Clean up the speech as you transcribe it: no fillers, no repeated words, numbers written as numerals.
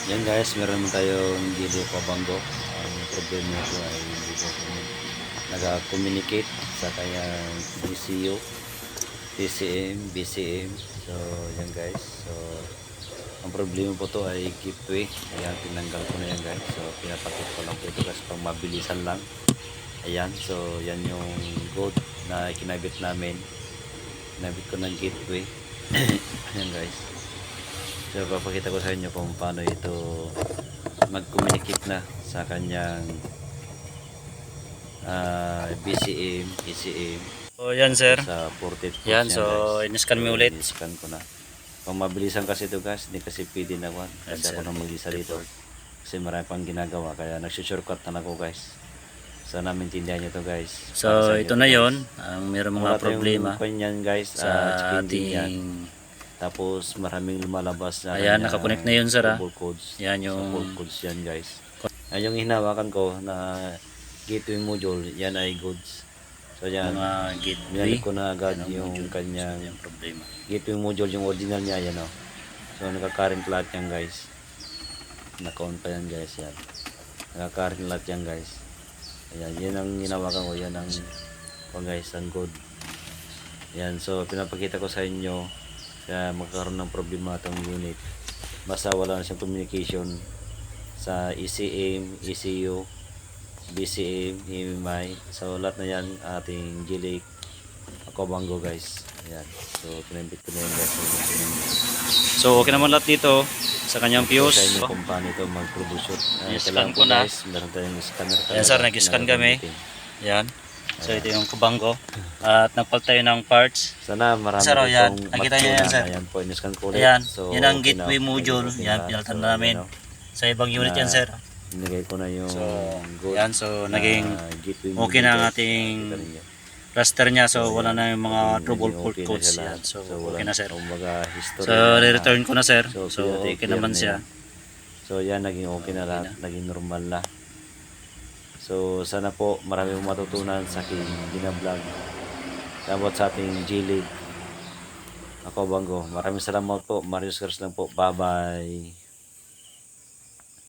Yan guys, meron naman tayong Gili Pabanggo. Ang problema ko ay hindi ko nag-communicate sa kanyang BCU, TCM, BCM. So yan guys. So ang problema po to ay gateway. Ayan, tinanggal ko na yan guys. So pinapakit ko lang po ito guys pang mabilisan lang. Ayan, so yan yung code na kinabit namin. Kinabit ko ng gateway. Ayan guys. So papakita ko sa inyo kung paano ito mag-communicate na sa kanyang BCM, ECM. So yan sir. Sa 40 Yan, so in-scan mo ulit. In-scan ko na. Kung mabilisan kasi ito guys, hindi kasi pwede na one. Kasi ako nang mabilisan dito. Kasi marami pang ginagawa. Kaya nag-shortcut na ako guys. Sana maintindihan nyo to guys. So ito na yon ang mayroong mga problema kanyan guys, sa ating. Tapos maraming lumalabas na Ayan, nakakonect na yun sir ha. Codes. Yan yung codes yan guys. Yan yung hinawakan ko na gateway module, yan ay goods. So yan, mga gateway. binalik ko na agad yung kanyang yung problema. gateway module, yung original niya yan o. So naka-current lahat yan guys. Naka-on pa yan guys yan. Naka-current lahat yan guys. Ayan, yan ang hinawakan ko, yan ang guys, ang good. Yan, so pinapakita ko sa inyo kaya magkaroon ng problema itong unit. Basta wala na siyang communication sa ECM, ECU, BCM, EMI. So lahat na yan ating Gili Pabanggo guys. Ayan. So kinambit ko na yan guys. So okay naman lahat dito sa kanyang fuse. Sa inyo kung paano ito mag-troubleshoot. I-scan ko na. Guys, meron tayong scanner. Ayan sir, nag-scan kami. Yan. So ito yung Pabanggo. At nagpal tayo ng parts. Sana marami sir, yan. itong Nakita niyo yan sir. Ayan po, in-scan ko ulit. Ayan. So, yan ang gateway module. Yan, pinalitan na namin. Sa ibang unit yan sir. Nilagay ko na yung yan, so naging okay na ang ating raster niya. So wala na yung mga trouble fault codes yan. So okay na sir. So re-return ko na sir. So okay naman siya. So yan, naging okay na lahat. Naging normal na. So sana po marami mong matutunan sa aking binablog. Salamat sa ating Gili Pabanggo. Maraming salamat po. Marius Cars lang po. Bye bye.